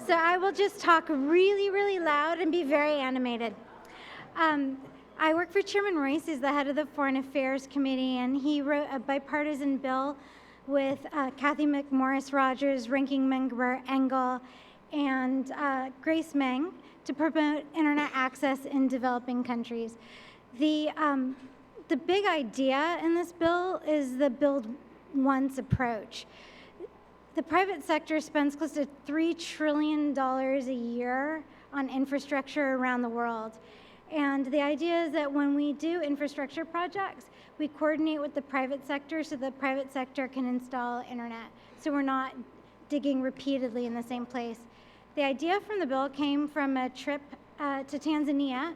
So I will just talk really, really loud and be very animated. I work for Chairman Royce, who's the head of the Foreign Affairs Committee, and he wrote a bipartisan bill with Kathy McMorris Rogers, Ranking Member Engel, and Grace Meng to promote internet access in developing countries. The big idea in this bill is the build once approach. The private sector spends close to $3 trillion a year on infrastructure around the world. And the idea is that when we do infrastructure projects, we coordinate with the private sector so the private sector can install internet. So we're not digging repeatedly in the same place. The idea from the bill came from a trip to Tanzania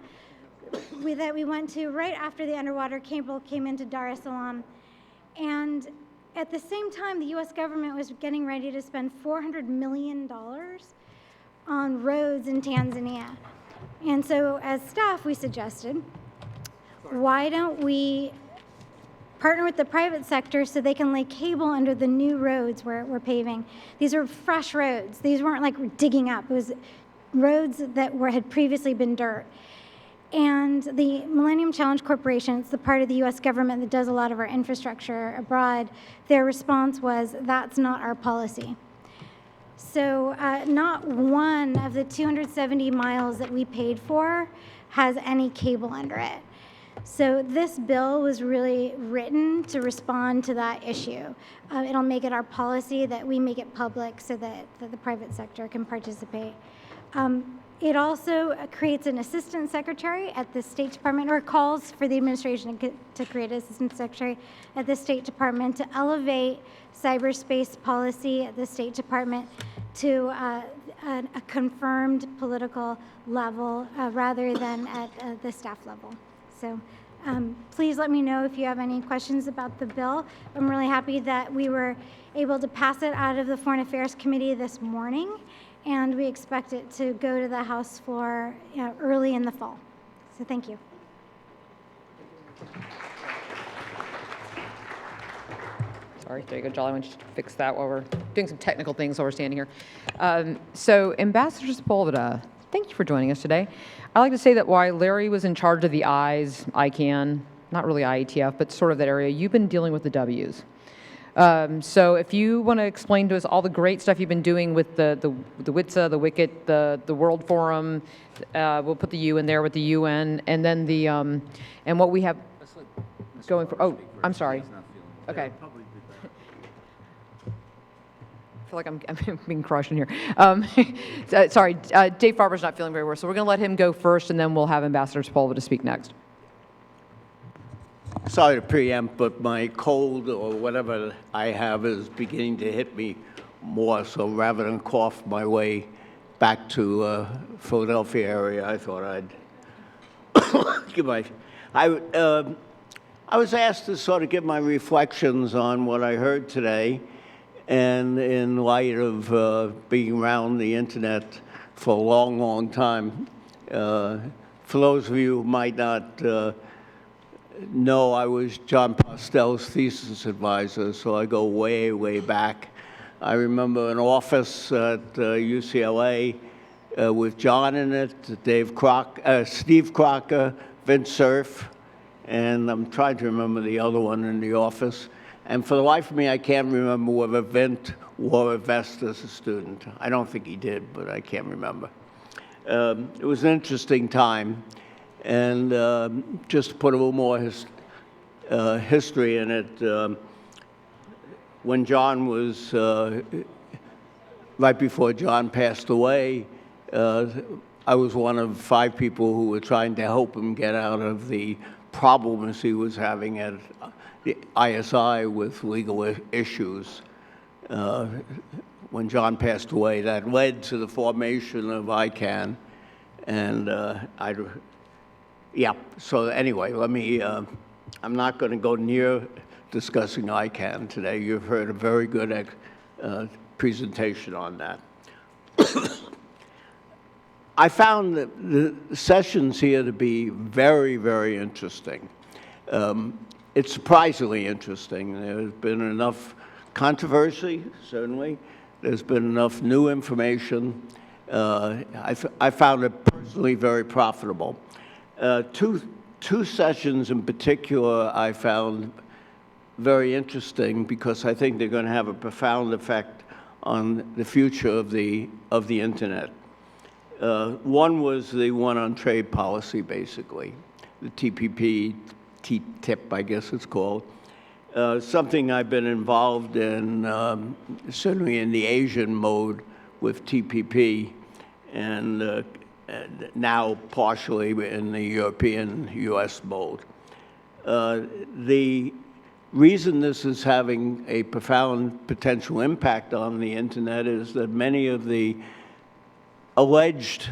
that we went to right after the underwater cable came into Dar es Salaam. And at the same time, the US government was getting ready to spend $400 million on roads in Tanzania. And so as staff, we suggested, why don't we partner with the private sector so they can lay cable under the new roads we're paving. These are fresh roads. These weren't like digging up. It was roads that had previously been dirt. And the Millennium Challenge Corporation, it's the part of the US government that does a lot of our infrastructure abroad, their response was, that's not our policy. So not one of the 270 miles that we paid for has any cable under it. So this bill was really written to respond to that issue. It'll make it our policy that we make it public so that the private sector can participate. It also creates an assistant secretary at the State Department, or calls for the administration to create an assistant secretary at the State Department to elevate cyberspace policy at the State Department to a confirmed political level rather than at the staff level. So please let me know if you have any questions about the bill. I'm really happy that we were able to pass it out of the Foreign Affairs Committee this morning, and we expect it to go to the House floor early in the fall. So thank you. Sorry, there you go, Jolly. I want you to fix that while we're doing some technical things while we're standing here. So Ambassador Sepulveda, thank you for joining us today. I like to say that while Larry was in charge of the I's, ICANN, not really IETF, but sort of that area, you've been dealing with the W's. So if you want to explain to us all the great stuff you've been doing with the WITSA, the WICET, the World Forum, we'll put the U in there with the UN, and then the, and what we have going for, oh, I'm sorry. Okay. I feel like I'm being crushed in here. Sorry, Dave Farber's not feeling very well, so we're going to let him go first, and then we'll have Ambassador Sepulveda speak next. Sorry to preempt, but my cold or whatever I have is beginning to hit me more, so rather than cough my way back to Philadelphia area, I thought I'd give my... I was asked to sort of give my reflections on what I heard today, and in light of being around the internet for a long, long time, for those of you who might not know, I was John Postel's thesis advisor, so I go way, way back. I remember an office at UCLA with John in it, Steve Crocker, Vince Cerf, and I'm trying to remember the other one in the office. And for the life of me, I can't remember whether Vint wore a vest as a student. I don't think he did, but I can't remember. It was an interesting time. And just to put a little more history in it, when John was, right before John passed away, I was one of 5 people who were trying to help him get out of the problems he was having at the ISI with legal issues. When John passed away, that led to the formation of ICANN. And yeah, so anyway, let me, I'm not going to go near discussing ICANN today. You've heard a very good presentation on that. I found the sessions here to be very, very interesting. It's surprisingly interesting. There's been enough controversy, certainly. There's been enough new information. I found it personally very profitable. Two sessions in particular I found very interesting because I think they're going to have a profound effect on the future of the internet. One was the one on trade policy, basically, the TPP, TTIP, I guess it's called. Something I've been involved in, certainly in the Asian mode with TPP, and now partially in the European US mode. The reason this is having a profound potential impact on the internet is that many of the alleged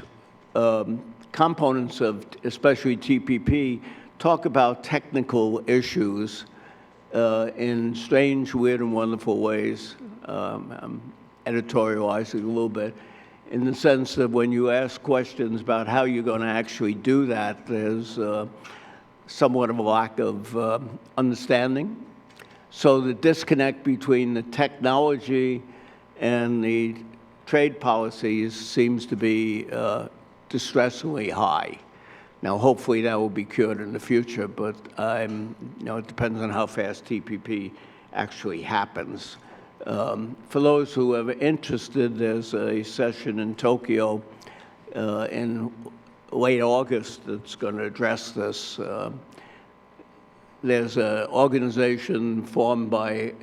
components of especially TPP talk about technical issues in strange, weird, and wonderful ways. I'm editorializing a little bit, in the sense that when you ask questions about how you're going to actually do that, there's somewhat of a lack of understanding. So the disconnect between the technology and the trade policies seems to be distressingly high. Now, hopefully that will be cured in the future, but it depends on how fast TPP actually happens. For those who are interested, there's a session in Tokyo in late August that's going to address this. There's an organization formed by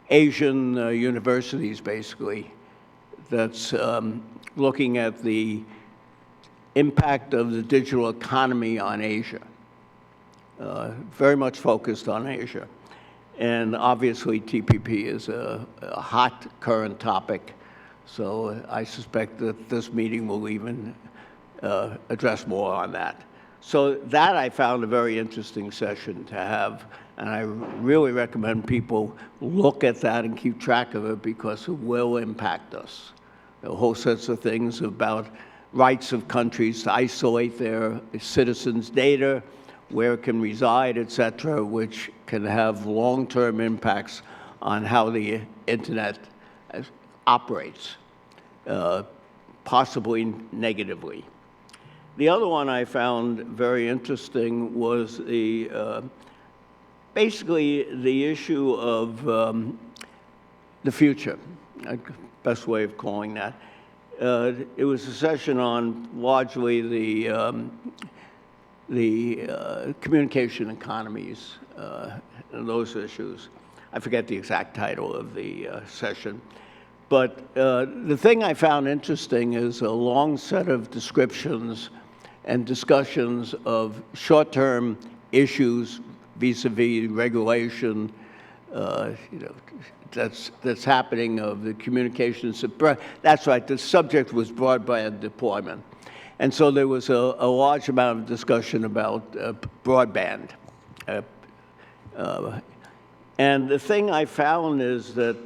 Asian universities, basically, that's looking at the impact of the digital economy on Asia, very much focused on Asia. And obviously, TPP is a hot current topic, so I suspect that this meeting will even address more on that. So that I found a very interesting session to have, and I really recommend people look at that and keep track of it because it will impact us. There are whole sets of things about rights of countries to isolate their citizens' data, where it can reside, et cetera, which can have long-term impacts on how the internet operates, possibly negatively. The other one I found very interesting was basically the issue of the future, best way of calling that. It was a session on largely the communication economies and those issues. I forget the exact title of the session. But the thing I found interesting is a long set of descriptions and discussions of short-term issues vis-a-vis regulation, that's happening of the communications. That's right, the subject was broadband deployment. And so there was a large amount of discussion about broadband. And the thing I found is that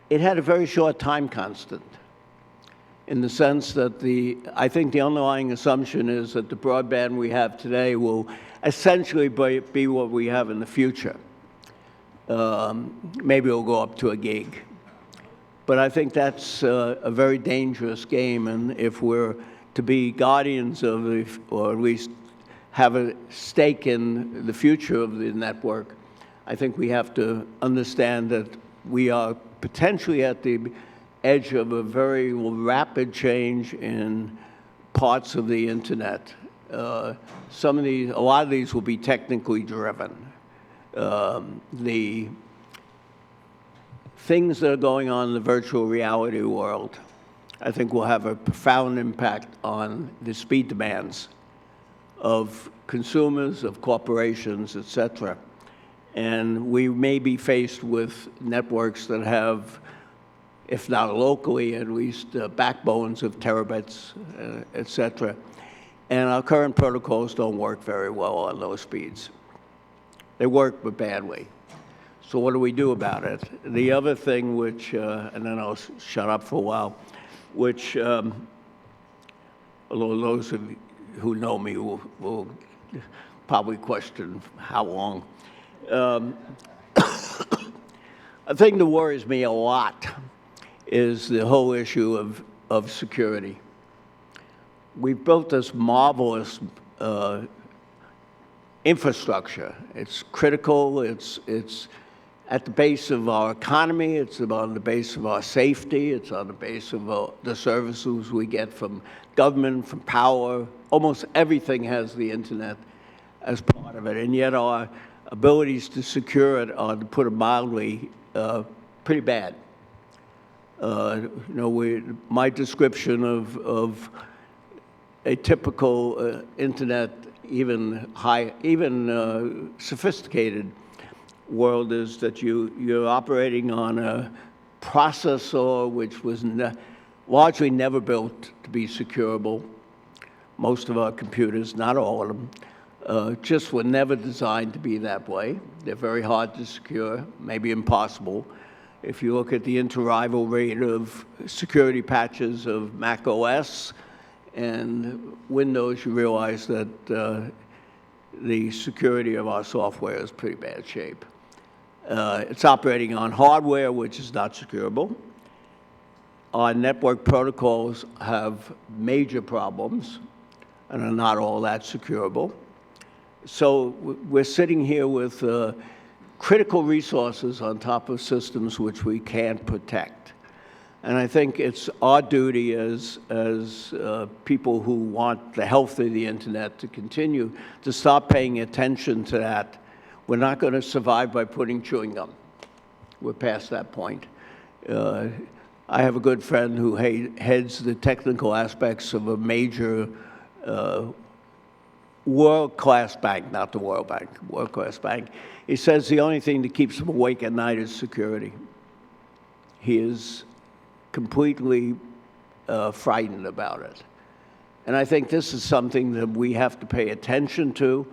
it had a very short time constant, in the sense that I think the underlying assumption is that the broadband we have today will essentially be what we have in the future. Maybe it'll go up to a gig. But I think that's a very dangerous game, and if we're to be guardians of or at least have a stake in the future of the network, I think we have to understand that we are potentially at the edge of a very rapid change in parts of the internet. A lot of these will be technically driven. The things that are going on in the virtual reality world, I think will have a profound impact on the speed demands of consumers, of corporations, et cetera. And we may be faced with networks that have, if not locally, at least backbones of terabits, et cetera. And our current protocols don't work very well on those speeds. They work, but badly. So what do we do about it? The other thing which, and then I'll shut up for a while, which, although those of you who know me will probably question how long. A thing that worries me a lot is the whole issue of security. We've built this marvelous infrastructure. It's critical. It's at the base of our economy. It's on the base of our safety. It's on the base of the services we get from government, from power. Almost everything has the internet as part of it, and yet our abilities to secure it are, to put it mildly, pretty bad. My description of a typical internet, even sophisticated world, is that you're operating on a processor which was largely never built to be securable. Most of our computers, not all of them, just were never designed to be that way. They're very hard to secure, maybe impossible. If you look at the inter-arrival rate of security patches of Mac OS and Windows, you realize that the security of our software is pretty bad shape. It's operating on hardware which is not securable. Our network protocols have major problems and are not all that securable. So we're sitting here with critical resources on top of systems which we can't protect. And I think it's our duty as people who want the health of the internet to continue to stop paying attention to that. We're not going to survive by putting chewing gum. We're past that point. I have a good friend who heads the technical aspects of a major world-class bank, not the World Bank, world-class bank. He says the only thing that keeps him awake at night is security. He is completely frightened about it. And I think this is something that we have to pay attention to.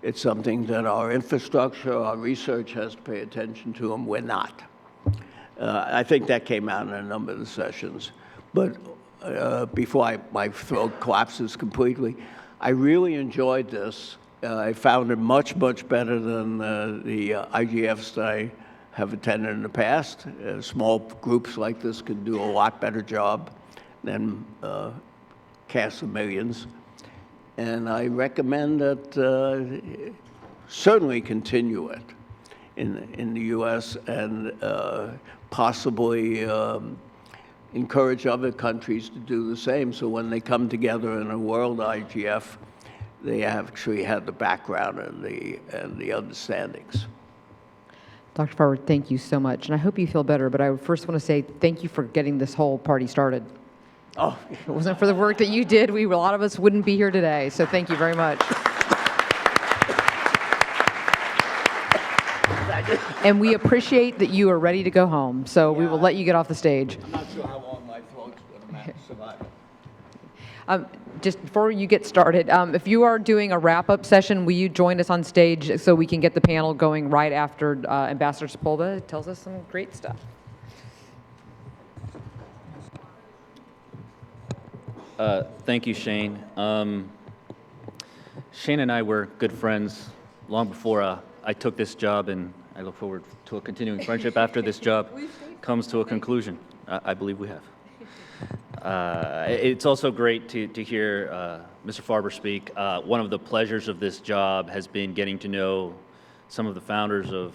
It's something that our infrastructure, our research has to pay attention to, and we're not. I think that came out in a number of the sessions. But before my throat collapses completely, I really enjoyed this. I found it much, much better than the IGFs that I have attended in the past. Small groups like this can do a lot better job than casts of millions. And I recommend that certainly continue it in the U.S. and possibly encourage other countries to do the same, so when they come together in a world IGF, they actually have the background and the understandings. Dr. Farber, thank you so much, and I hope you feel better, but I first want to say thank you for getting this whole party started. Oh. If it wasn't for the work that you did, a lot of us wouldn't be here today, so thank you very much. And we appreciate that you are ready to go home, so we will let you get off the stage. I'm not sure how long my throat's going to survive. Just before you get started, if you are doing a wrap-up session, will you join us on stage so we can get the panel going right after Ambassador Sepulveda tells us some great stuff? Thank you, Shane. Shane and I were good friends long before I took this job, and I look forward to a continuing friendship after this job comes to a conclusion. I believe we have. It's also great to hear Mr. Farber speak. One of the pleasures of this job has been getting to know some of the founders of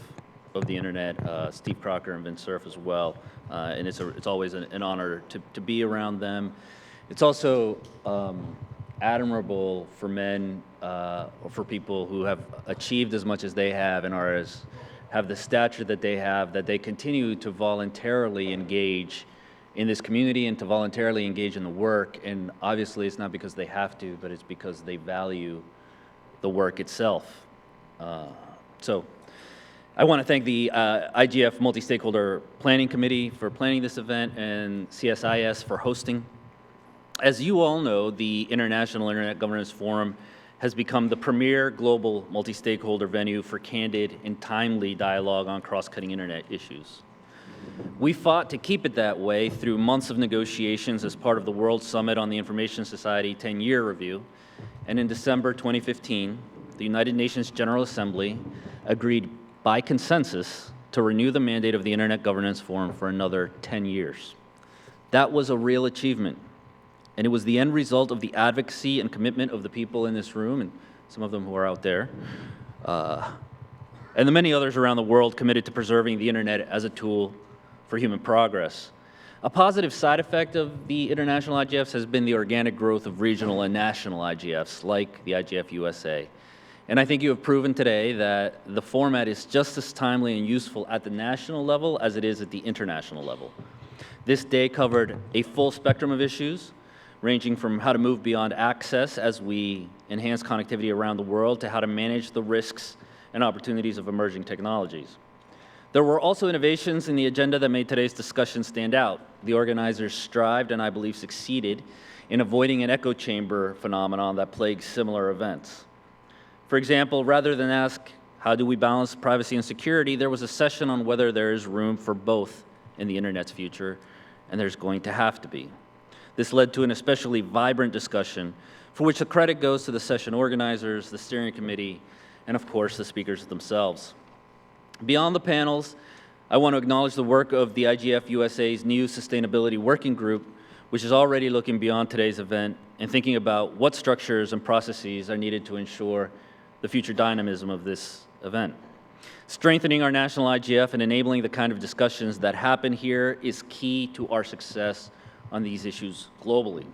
the internet, Steve Crocker and Vince Cerf as well, and it's always an honor to be around them. It's also admirable for men, or for people who have achieved as much as they have and have the stature that they continue to voluntarily engage in this community and to voluntarily engage in the work. And obviously it's not because they have to, but it's because they value the work itself. So I want to thank the IGF Multi-Stakeholder Planning Committee for planning this event and CSIS for hosting. As you all know, the International Internet Governance Forum has become the premier global multi-stakeholder venue for candid and timely dialogue on cross-cutting internet issues. We fought to keep it that way through months of negotiations as part of the World Summit on the Information Society 10-year review, and in December 2015, the United Nations General Assembly agreed by consensus to renew the mandate of the Internet Governance Forum for another 10 years. That was a real achievement, and it was the end result of the advocacy and commitment of the people in this room, and some of them who are out there, and the many others around the world committed to preserving the internet as a tool for human progress. A positive side effect of the international IGFs has been the organic growth of regional and national IGFs, like the IGF USA. And I think you have proven today that the format is just as timely and useful at the national level as it is at the international level. This day covered a full spectrum of issues, ranging from how to move beyond access as we enhance connectivity around the world to how to manage the risks and opportunities of emerging technologies. There were also innovations in the agenda that made today's discussion stand out. The organizers strived, and I believe succeeded, in avoiding an echo chamber phenomenon that plagues similar events. For example, rather than ask, how do we balance privacy and security, there was a session on whether there is room for both in the internet's future, and there's going to have to be. This led to an especially vibrant discussion, for which the credit goes to the session organizers, the steering committee, and of course, the speakers themselves. Beyond the panels, I want to acknowledge the work of the IGF USA's new Sustainability Working Group, which is already looking beyond today's event and thinking about what structures and processes are needed to ensure the future dynamism of this event. Strengthening our national IGF and enabling the kind of discussions that happen here is key to our success on these issues globally.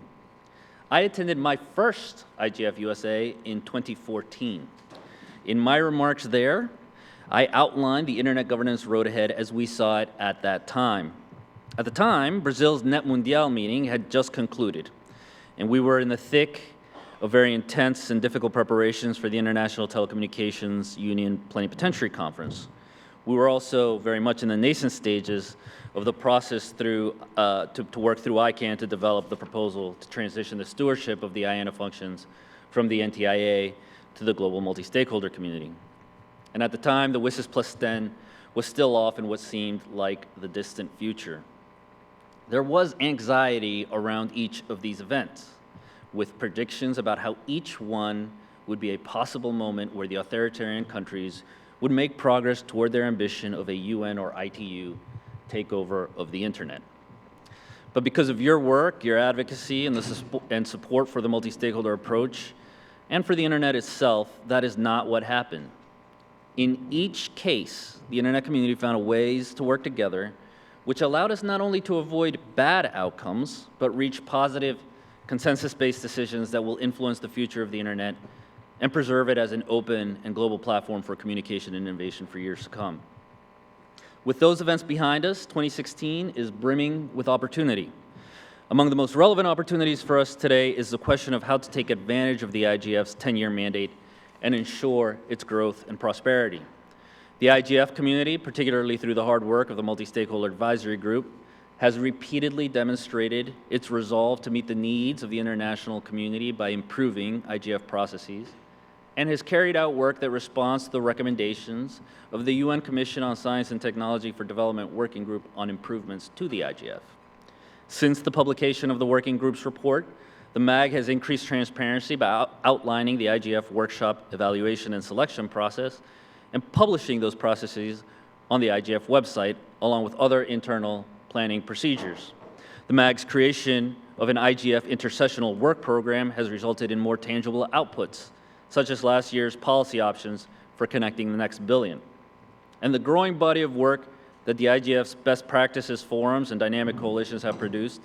I attended my first IGF USA in 2014. In my remarks there, I outlined the internet governance road ahead as we saw it at that time. At the time, Brazil's Net Mundial meeting had just concluded, and we were in the thick of very intense and difficult preparations for the International Telecommunications Union Plenipotentiary Conference. We were also very much in the nascent stages of the process to work through ICANN to develop the proposal to transition the stewardship of the IANA functions from the NTIA to the global multi-stakeholder community. And at the time, the WSIS plus 10 was still off in what seemed like the distant future. There was anxiety around each of these events, with predictions about how each one would be a possible moment where the authoritarian countries would make progress toward their ambition of a UN or ITU takeover of the internet. But because of your work, your advocacy, and support for the multi-stakeholder approach, and for the internet itself, that is not what happened. In each case, the internet community found ways to work together, which allowed us not only to avoid bad outcomes, but reach positive, consensus-based decisions that will influence the future of the internet and preserve it as an open and global platform for communication and innovation for years to come. With those events behind us, 2016 is brimming with opportunity. Among the most relevant opportunities for us today is the question of how to take advantage of the IGF's 10-year mandate and ensure its growth and prosperity. The IGF community, particularly through the hard work of the Multi-Stakeholder Advisory Group, has repeatedly demonstrated its resolve to meet the needs of the international community by improving IGF processes, and has carried out work that responds to the recommendations of the UN Commission on Science and Technology for Development Working Group on improvements to the IGF. Since the publication of the Working Group's report, the MAG has increased transparency by outlining the IGF workshop evaluation and selection process and publishing those processes on the IGF website, along with other internal planning procedures. The MAG's creation of an IGF intercessional work program has resulted in more tangible outputs, such as last year's policy options for connecting the next billion. And the growing body of work that the IGF's best practices forums and dynamic coalitions have produced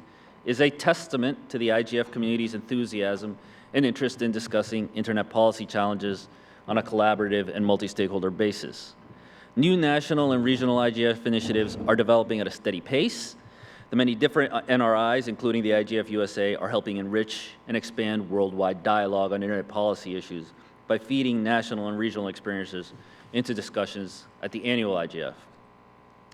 is a testament to the IGF community's enthusiasm and interest in discussing internet policy challenges on a collaborative and multi-stakeholder basis. New national and regional IGF initiatives are developing at a steady pace. The many different NRIs, including the IGF USA, are helping enrich and expand worldwide dialogue on internet policy issues by feeding national and regional experiences into discussions at the annual IGF.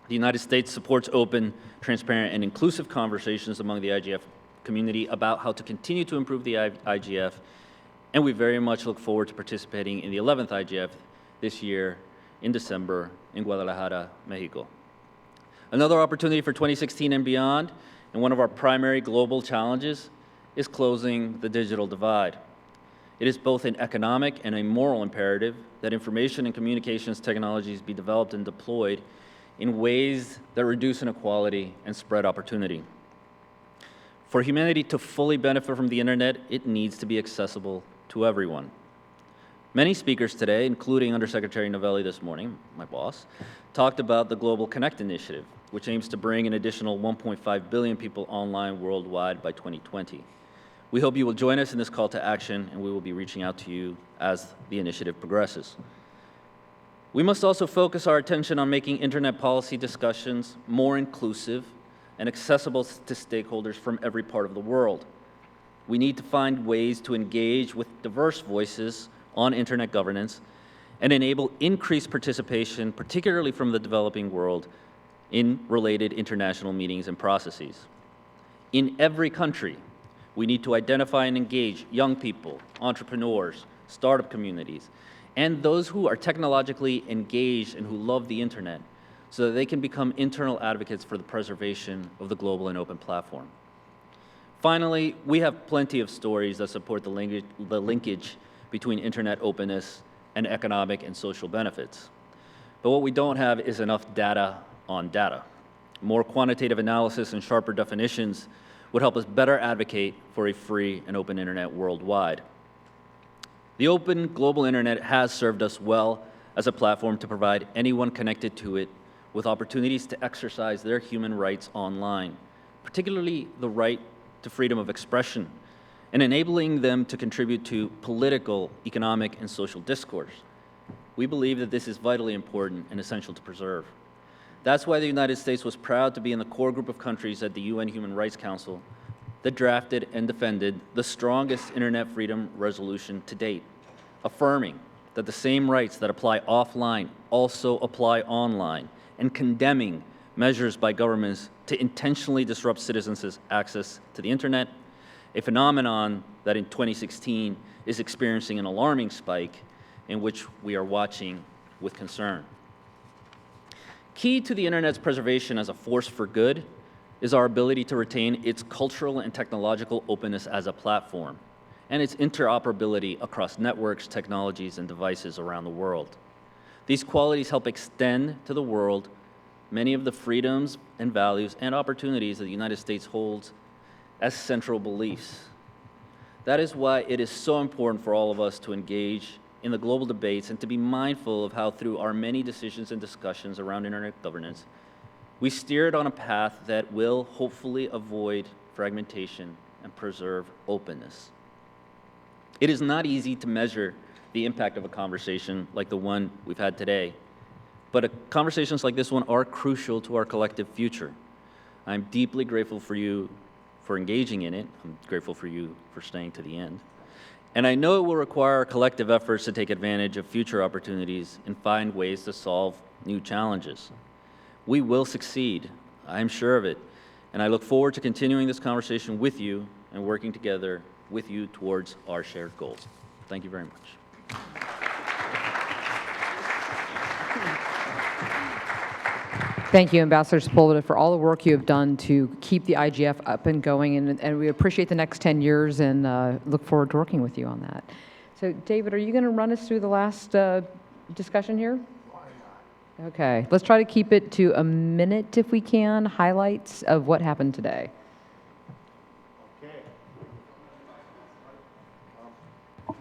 The United States supports open, transparent, and inclusive conversations among the IGF community about how to continue to improve the IGF, and we very much look forward to participating in the 11th IGF this year in December in Guadalajara, Mexico. Another opportunity for 2016 and beyond, and one of our primary global challenges, is closing the digital divide. It is both an economic and a moral imperative that information and communications technologies be developed and deployed in ways that reduce inequality and spread opportunity. For humanity to fully benefit from the internet, it needs to be accessible to everyone. Many speakers today, including Undersecretary Novelli this morning, my boss, talked about the Global Connect initiative, which aims to bring an additional 1.5 billion people online worldwide by 2020. We hope you will join us in this call to action, and we will be reaching out to you as the initiative progresses. We must also focus our attention on making internet policy discussions more inclusive and accessible to stakeholders from every part of the world. We need to find ways to engage with diverse voices on internet governance and enable increased participation, particularly from the developing world, in related international meetings and processes. In every country, we need to identify and engage young people, entrepreneurs, startup communities, and those who are technologically engaged and who love the internet so that they can become internal advocates for the preservation of the global and open platform. Finally, we have plenty of stories that support the linkage between internet openness and economic and social benefits. But what we don't have is enough data on data. More quantitative analysis and sharper definitions would help us better advocate for a free and open internet worldwide. The open global internet has served us well as a platform to provide anyone connected to it with opportunities to exercise their human rights online, particularly the right to freedom of expression, and enabling them to contribute to political, economic, and social discourse. We believe that this is vitally important and essential to preserve. That's why the United States was proud to be in the core group of countries at the UN Human Rights Council that drafted and defended the strongest internet freedom resolution to date, affirming that the same rights that apply offline also apply online, and condemning measures by governments to intentionally disrupt citizens' access to the internet, a phenomenon that in 2016 is experiencing an alarming spike in which we are watching with concern. Key to the internet's preservation as a force for good is our ability to retain its cultural and technological openness as a platform, and its interoperability across networks, technologies, and devices around the world. These qualities help extend to the world many of the freedoms and values and opportunities that the United States holds as central beliefs. That is why it is so important for all of us to engage in the global debates and to be mindful of how, through our many decisions and discussions around internet governance, we steer it on a path that will hopefully avoid fragmentation and preserve openness. It is not easy to measure the impact of a conversation like the one we've had today, but conversations like this one are crucial to our collective future. I'm deeply grateful for you for engaging in it. I'm grateful for you for staying to the end. And I know it will require collective efforts to take advantage of future opportunities and find ways to solve new challenges. We will succeed, I'm sure of it, and I look forward to continuing this conversation with you and working together with you towards our shared goals. Thank you very much. Thank you, Ambassador Sepulveda, for all the work you have done to keep the IGF up and going, and we appreciate the next 10 years and look forward to working with you on that. So, David, are you going to run us through the last discussion here? Okay, let's try to keep it to a minute if we can, highlights of what happened today. Okay.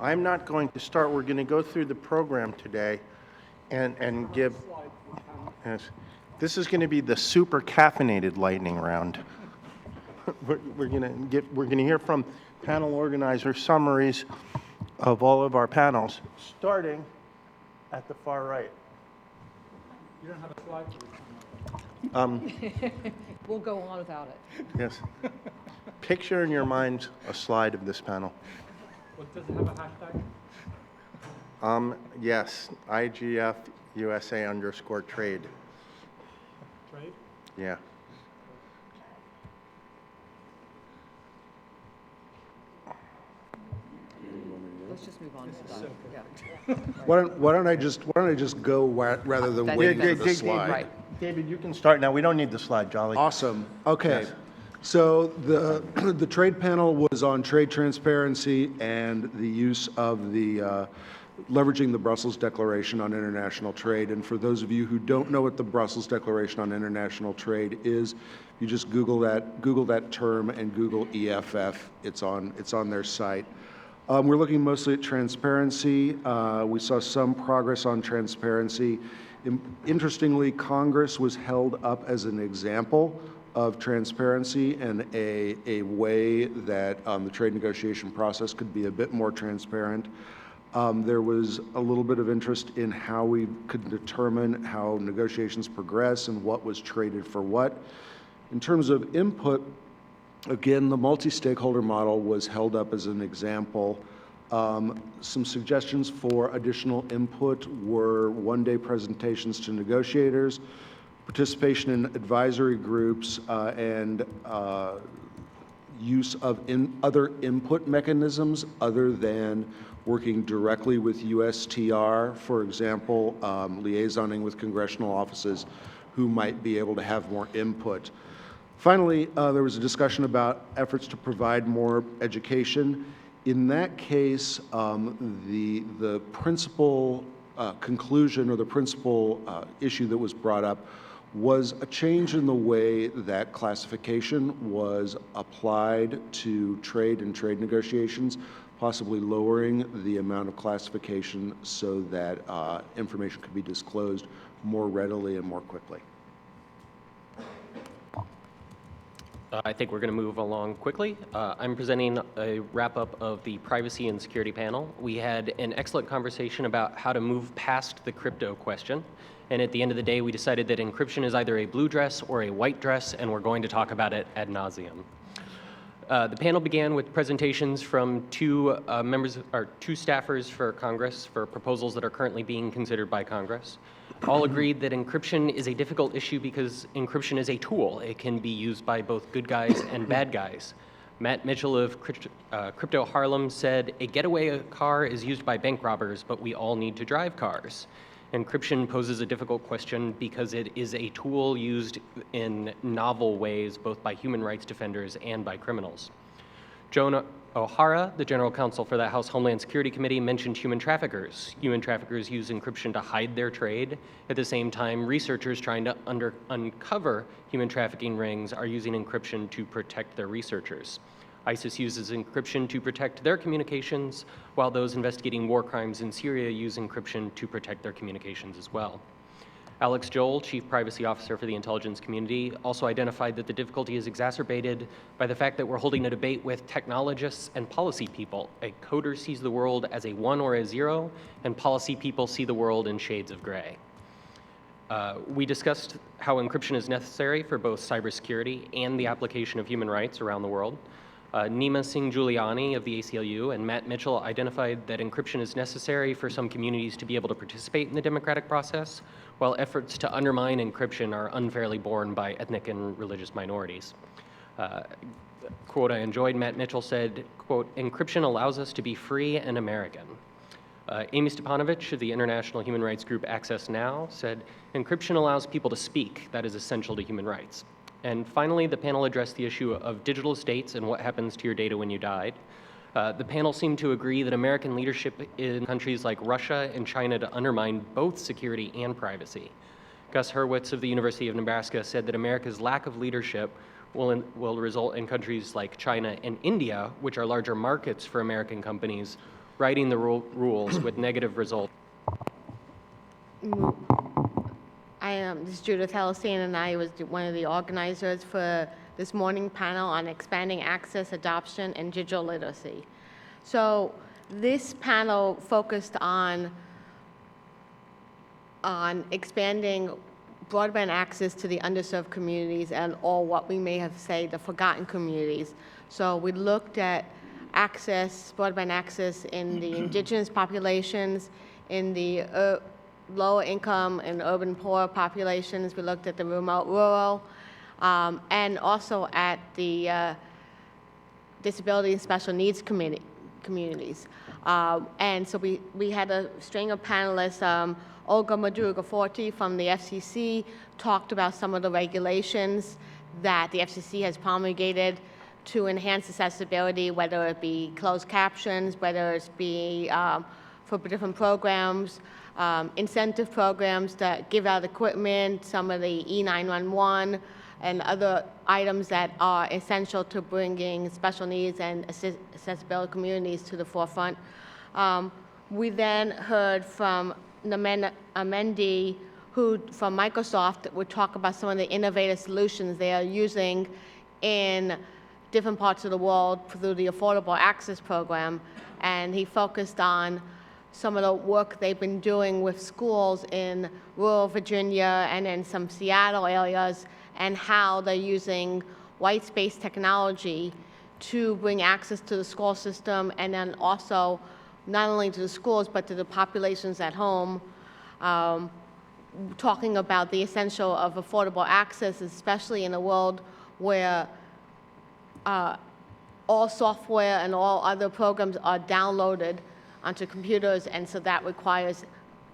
I'm not going to start. We're going to go through the program today and give, yes, this is going to be the super caffeinated lightning round. We're going to hear from panel organizers summaries of all of our panels, starting at the far right. You don't have a slide for this. We'll go on without it. Yes. Picture in your mind a slide of this panel. What, does it have a hashtag? Yes, IGF USA _trade. Trade? Yeah. Let's just move on to that. Yeah. Why don't I just go rather than That's- waiting for the David, slide? right. David, you can start now. We don't need the slide, Jolly. Awesome. Okay. Yes. So the trade panel was on trade transparency and the use of the leveraging the Brussels Declaration on International Trade. And for those of you who don't know what the Brussels Declaration on International Trade is, you just Google that term and Google EFF. It's on their site. We're looking mostly at transparency. We saw some progress on transparency. Interestingly, Congress was held up as an example of transparency and a way that the trade negotiation process could be a bit more transparent. There was a little bit of interest in how we could determine how negotiations progress and what was traded for what. In terms of input, again, the multi-stakeholder model was held up as an example. Some suggestions for additional input were one-day presentations to negotiators, participation in advisory groups, and use of other input mechanisms other than working directly with USTR, for example, liaisoning with congressional offices who might be able to have more input. Finally, there was a discussion about efforts to provide more education. In that case, the principal conclusion or the principal issue that was brought up was a change in the way that classification was applied to trade and trade negotiations, possibly lowering the amount of classification so that information could be disclosed more readily and more quickly. I think we're going to move along quickly. I'm presenting a wrap-up of the privacy and security panel. We had an excellent conversation about how to move past the crypto question. And at the end of the day, we decided that encryption is either a blue dress or a white dress, and we're going to talk about it ad nauseum. The panel began with presentations from two staffers for Congress for proposals that are currently being considered by Congress. All agreed that encryption is a difficult issue because encryption is a tool. It can be used by both good guys and bad guys. Matt Mitchell of Crypto Harlem said, "A getaway car is used by bank robbers, but we all need to drive cars." Encryption poses a difficult question because it is a tool used in novel ways, both by human rights defenders and by criminals. Joan O'Hara, the general counsel for the House Homeland Security Committee, mentioned human traffickers. Human traffickers use encryption to hide their trade. At the same time, researchers trying to uncover human trafficking rings are using encryption to protect their researchers. ISIS uses encryption to protect their communications, while those investigating war crimes in Syria use encryption to protect their communications as well. Alex Joel, Chief Privacy Officer for the intelligence community, also identified that the difficulty is exacerbated by the fact that we're holding a debate with technologists and policy people. A coder sees the world as a 1 or a 0, and policy people see the world in shades of gray. We discussed how encryption is necessary for both cybersecurity and the application of human rights around the world. Nima Singh Giuliani of the ACLU and Matt Mitchell identified that encryption is necessary for some communities to be able to participate in the democratic process, while efforts to undermine encryption are unfairly borne by ethnic and religious minorities. Quote I enjoyed, Matt Mitchell said, quote, "Encryption allows us to be free and American." Amy Stepanovich of the international human rights group Access Now said, "Encryption allows people to speak. That is essential to human rights." And finally, the panel addressed the issue of digital estates and what happens to your data when you died. The panel seemed to agree that American leadership in countries like Russia and China to undermine both security and privacy. Gus Hurwitz of the University of Nebraska said that America's lack of leadership will result in countries like China and India, which are larger markets for American companies, writing the rules with negative results. This is Judith Hellestein, and I was one of the organizers for this morning panel on expanding access, adoption, and digital literacy. So this panel focused on expanding broadband access to the underserved communities and or what we may have said the forgotten communities. So we looked at access, broadband access in the indigenous populations, in the lower income and urban poor populations. We looked at the remote rural, and also at the disability and special needs communities. And so we had a string of panelists. Olga Madruga-Forti from the FCC talked about some of the regulations that the FCC has promulgated to enhance accessibility, whether it be closed captions, whether it be for different programs, incentive programs that give out equipment, some of the E911, and other items that are essential to bringing special needs and accessibility communities to the forefront. We then heard from Namen Amendi, who from Microsoft would talk about some of the innovative solutions they are using in different parts of the world through the Affordable Access Program. And he focused on some of the work they've been doing with schools in rural Virginia and in some Seattle areas, and how they're using white space technology to bring access to the school system, and then also not only to the schools but to the populations at home. Talking about the essential of affordable access, especially in a world where all software and all other programs are downloaded onto computers, and so that requires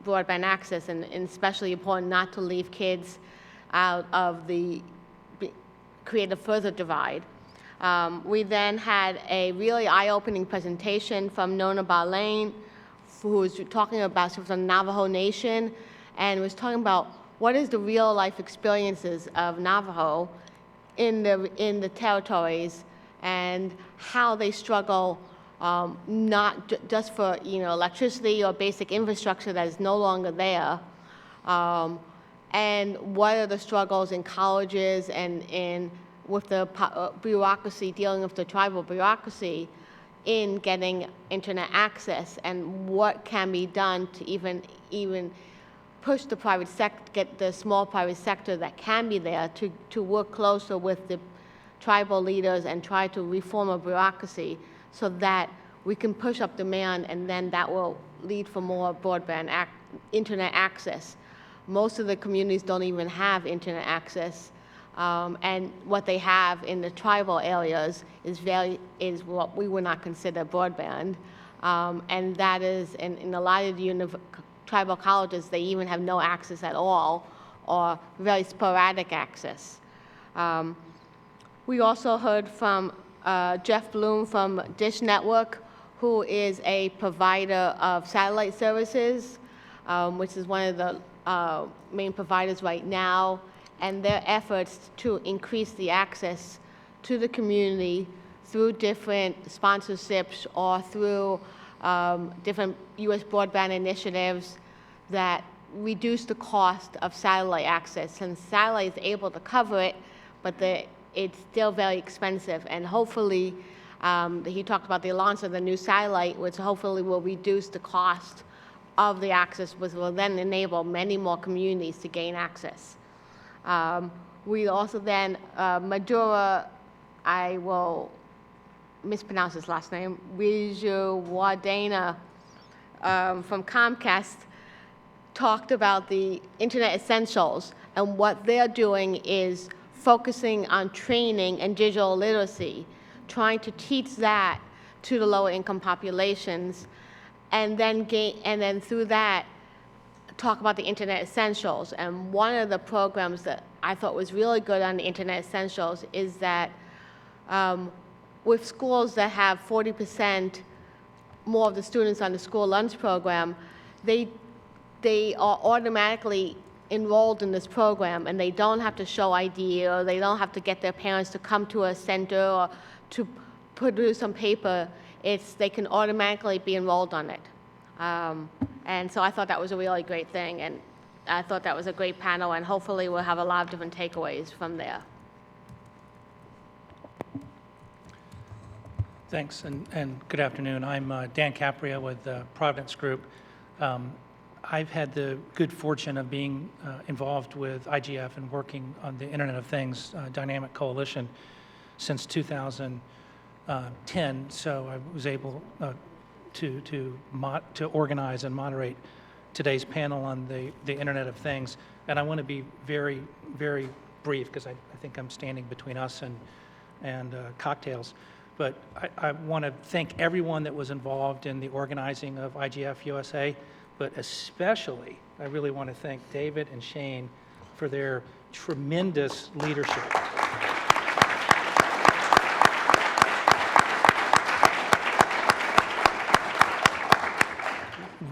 broadband access, and especially important not to leave kids out of create a further divide. We then had a really eye-opening presentation from Nona Barlane, who was talking about, she was from Navajo Nation, and was talking about what is the real-life experiences of Navajo in the territories, and how they struggle not just for electricity or basic infrastructure that is no longer there, and what are the struggles in colleges and with the bureaucracy, dealing with the tribal bureaucracy in getting internet access, and what can be done to even push the private sector, get the small private sector that can be there to work closer with the tribal leaders and try to reform a bureaucracy so that we can push up demand, and then that will lead for more broadband internet access. Most of the communities don't even have internet access, and what they have in the tribal areas is what we would not consider broadband, and that is in a lot of the tribal colleges, they even have no access at all, or very sporadic access. We also heard from Jeff Bloom from Dish Network, who is a provider of satellite services, which is one of the main providers right now, and their efforts to increase the access to the community through different sponsorships or through different U.S. broadband initiatives that reduce the cost of satellite access. And satellite is able to cover it, but it's still very expensive. And hopefully, he talked about the launch of the new satellite, which hopefully will reduce the cost of the access, which will then enable many more communities to gain access. We also then, Madura, I will mispronounce his last name, Wijuwadena from Comcast, talked about the Internet Essentials, and what they're doing is focusing on training and digital literacy, trying to teach that to the lower income populations, and then through that talk about the Internet Essentials. And one of the programs that I thought was really good on the Internet Essentials is that with schools that have 40% more of the students on the school lunch program, they are automatically enrolled in this program, and they don't have to show ID, or they don't have to get their parents to come to a center or to produce some paper. They can automatically be enrolled on it. And so I thought that was a really great thing, and I thought that was a great panel, and hopefully we'll have a lot of different takeaways from there. Thanks, and good afternoon. I'm Dan Capria with Providence Group. I've had the good fortune of being involved with IGF and working on the Internet of Things Dynamic Coalition since 2010, so I was able to organize and moderate today's panel on the Internet of Things. And I want to be very, very brief, because I think I'm standing between us and cocktails. But I want to thank everyone that was involved in the organizing of IGF USA, but especially I really want to thank David and Shane for their tremendous leadership.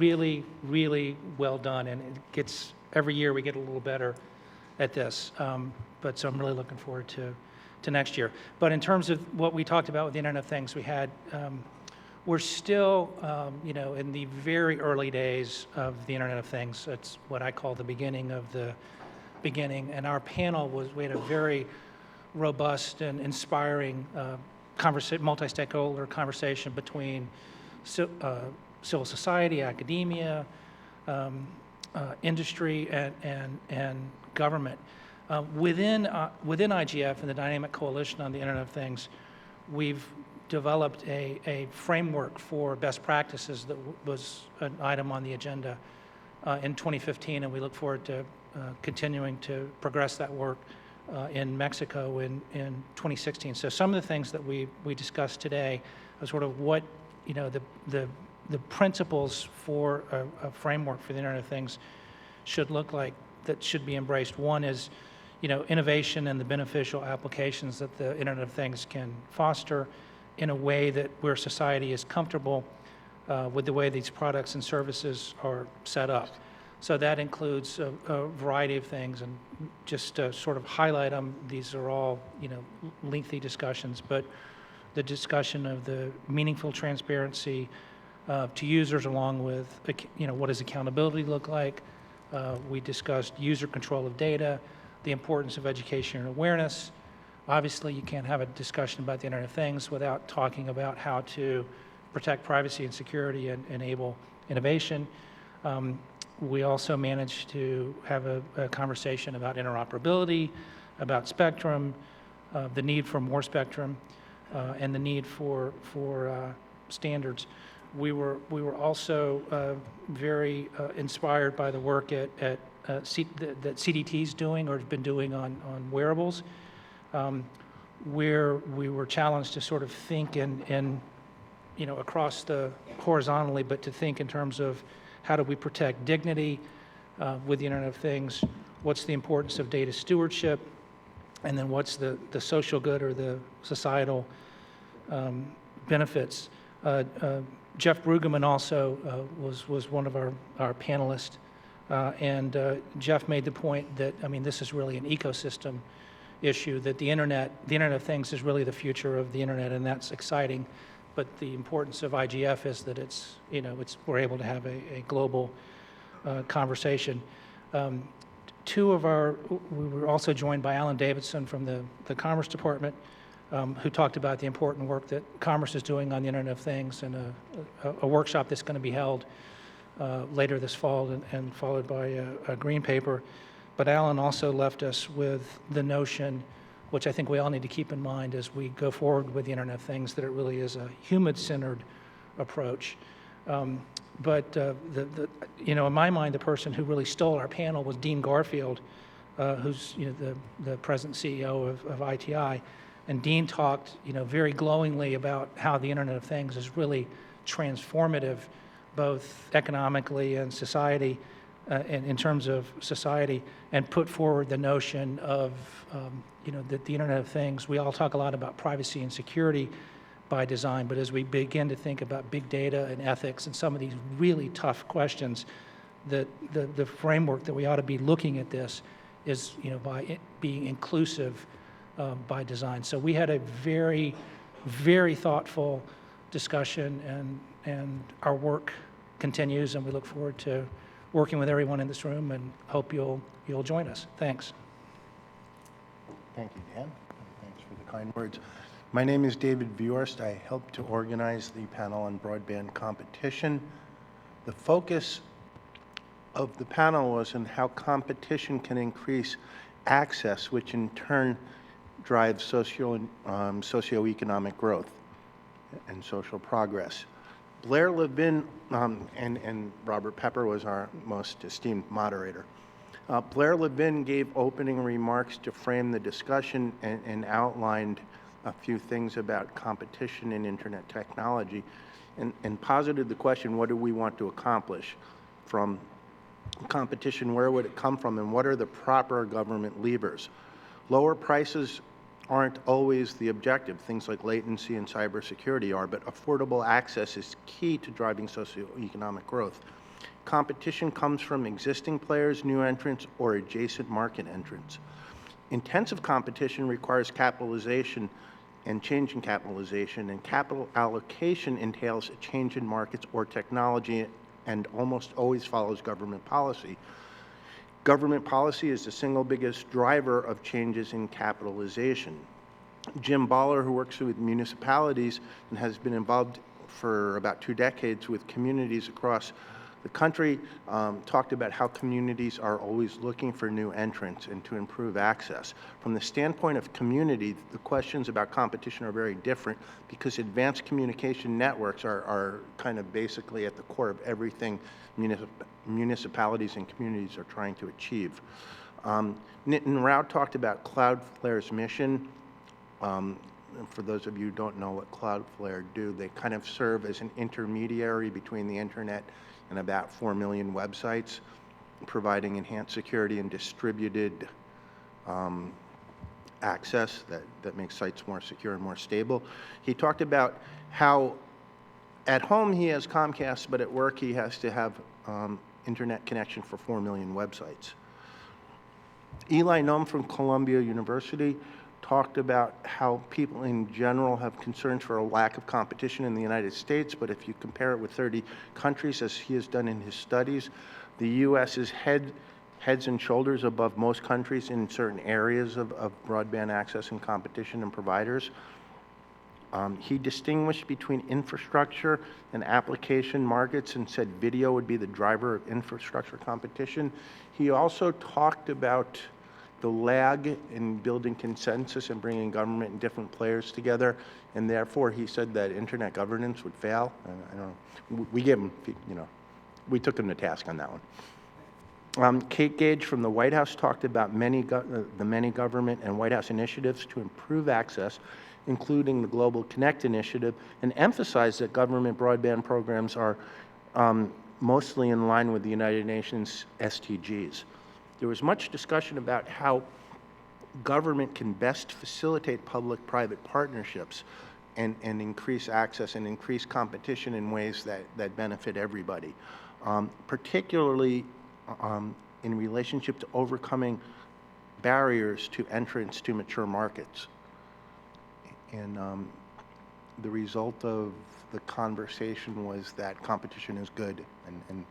really, really well done, and it gets, every year we get a little better at this. But so I'm really looking forward to next year. But in terms of what we talked about with the Internet of Things, we had, we're still, in the very early days of the Internet of Things. It's what I call the beginning of the beginning. And our panel we had a very robust and inspiring multi-stakeholder conversation between civil society, academia, industry, and government. Within IGF and the Dynamic Coalition on the Internet of Things, we've developed a framework for best practices that was an item on the agenda in 2015, and we look forward to continuing to progress that work in Mexico in 2016. So some of the things that we discussed today are sort of what, the principles for a framework for the Internet of Things should look like, that should be embraced. One is, innovation and the beneficial applications that the Internet of Things can foster in a way that where society is comfortable with the way these products and services are set up. So that includes a variety of things, and just to sort of highlight them, these are all, lengthy discussions, but the discussion of the meaningful transparency to users, along with, what does accountability look like? We discussed user control of data, the importance of education and awareness. Obviously, you can't have a discussion about the Internet of Things without talking about how to protect privacy and security and enable innovation. We also managed to have a conversation about interoperability, about spectrum, the need for more spectrum, and the need for standards. We were also very inspired by the work that CDT's doing or has been doing on wearables, where we were challenged to sort of think in across the horizontally, but to think in terms of how do we protect dignity with the Internet of Things, what's the importance of data stewardship, and then what's the social good or the societal benefits. Jeff Brueggemann also was one of our panelists, and Jeff made the point that, this is really an ecosystem issue, that the Internet of Things is really the future of the Internet, and that's exciting. But the importance of IGF is that we're able to have a global conversation. We were also joined by Alan Davidson from the Commerce Department, who talked about the important work that Commerce is doing on the Internet of Things, and a workshop that's going to be held later this fall and followed by a green paper. But Alan also left us with the notion, which I think we all need to keep in mind as we go forward with the Internet of Things, that it really is a human-centered approach. But in my mind, the person who really stole our panel was Dean Garfield, who's the present CEO of ITI. And Dean talked very glowingly about how the Internet of Things is really transformative, both economically and society, in terms of society, and put forward the notion of that the Internet of Things, we all talk a lot about privacy and security by design, but as we begin to think about big data and ethics and some of these really tough questions, that the framework that we ought to be looking at this is by it being inclusive by design. So we had a very, very thoughtful discussion, and our work continues, and we look forward to working with everyone in this room, and hope you'll join us. Thanks. Thank you, Dan. Thanks for the kind words. My name is David Viorst. I helped to organize the panel on broadband competition. The focus of the panel was on how competition can increase access, which in turn drives socioeconomic growth and social progress. Blair Levin, and Robert Pepper was our most esteemed moderator. Blair Levin gave opening remarks to frame the discussion and outlined a few things about competition in internet technology, and posited the question, what do we want to accomplish from competition? Where would it come from, and what are the proper government levers? Lower prices aren't always the objective. Things like latency and cybersecurity are, but affordable access is key to driving socioeconomic growth. Competition comes from existing players, new entrants, or adjacent market entrants. Intensive competition requires capitalization and change in capitalization, and capital allocation entails a change in markets or technology and almost always follows government policy. Government policy is the single biggest driver of changes in capitalization. Jim Baller, who works with municipalities and has been involved for about 2 decades with communities across the country, talked about how communities are always looking for new entrants and to improve access. From the standpoint of community, the questions about competition are very different because advanced communication networks are kind of basically at the core of everything municipalities and communities are trying to achieve. Nitin Rao talked about Cloudflare's mission. And for those of you who don't know what Cloudflare do, they kind of serve as an intermediary between the internet and about 4 million websites, providing enhanced security and distributed access that makes sites more secure and more stable. He talked about how at home he has Comcast, but at work he has to have internet connection for 4 million websites. Eli Noem from Columbia University talked about how people in general have concerns for a lack of competition in the United States, but if you compare it with 30 countries, as he has done in his studies, the U.S. is heads and shoulders above most countries in certain areas of broadband access and competition and providers. He distinguished between infrastructure and application markets and said video would be the driver of infrastructure competition. He also talked about the lag in building consensus and bringing government and different players together, and therefore he said that internet governance would fail. I don't know. We gave him, we took him to task on that one. Kate Gage from the White House talked about the many government and White House initiatives to improve access, including the Global Connect initiative, and emphasized that government broadband programs are mostly in line with the United Nations SDGs. There was much discussion about how government can best facilitate public-private partnerships and increase access and increase competition in ways that benefit everybody, particularly in relationship to overcoming barriers to entrance to mature markets. And the result of the conversation was that competition is good and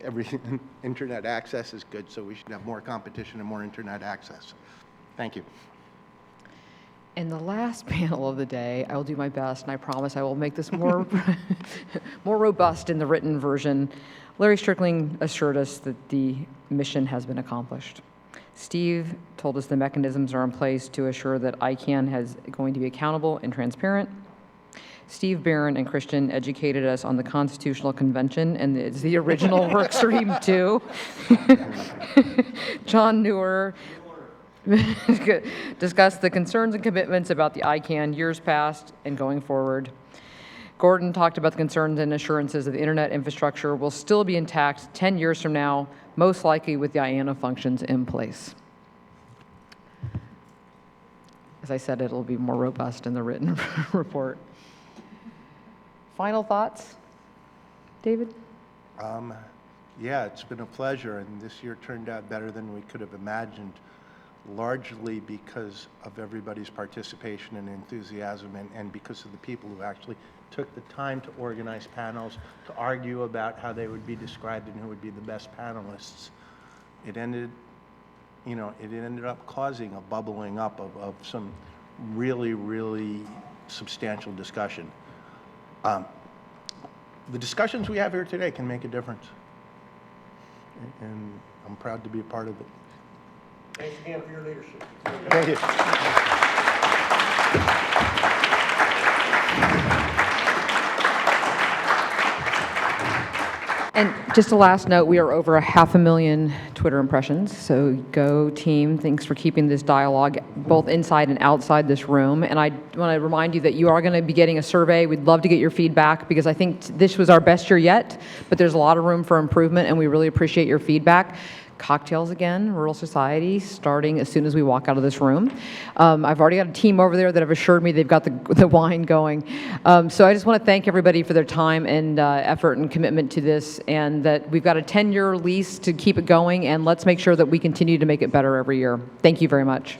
everything, internet access is good, so we should have more competition and more internet access. Thank you. And the last panel of the day, I will do my best, and I promise I will make this more, more robust in the written version. Larry Strickling assured us that the mission has been accomplished. Steve told us the mechanisms are in place to assure that ICANN is going to be accountable and transparent. Steve Barron and Christian educated us on the Constitutional Convention, and it's the original work stream too. John Newer discussed the concerns and commitments about the ICANN years past and going forward. Gordon talked about the concerns and assurances that the internet infrastructure will still be intact 10 years from now, most likely with the IANA functions in place. As I said, it'll be more robust in the written report. Final thoughts, David? Yeah, it's been a pleasure, and this year turned out better than we could have imagined, largely because of everybody's participation and enthusiasm and because of the people who actually took the time to organize panels, to argue about how they would be described and who would be the best panelists. It ended up causing a bubbling up of some really, really substantial discussion. The discussions we have here today can make a difference, and I'm proud to be a part of it. Thanks again for your leadership. Thank you. And just a last note, we are over 500,000 Twitter impressions, so go team. Thanks for keeping this dialogue both inside and outside this room. And I want to remind you that you are going to be getting a survey. We'd love to get your feedback because I think this was our best year yet, but there's a lot of room for improvement, and we really appreciate your feedback. cocktails again, Rural Society, starting as soon as we walk out of this room. I've already got a team over there that have assured me they've got the wine going. So I just want to thank everybody for their time and effort and commitment to this, and that we've got a 10-year lease to keep it going, and let's make sure that we continue to make it better every year. Thank you very much.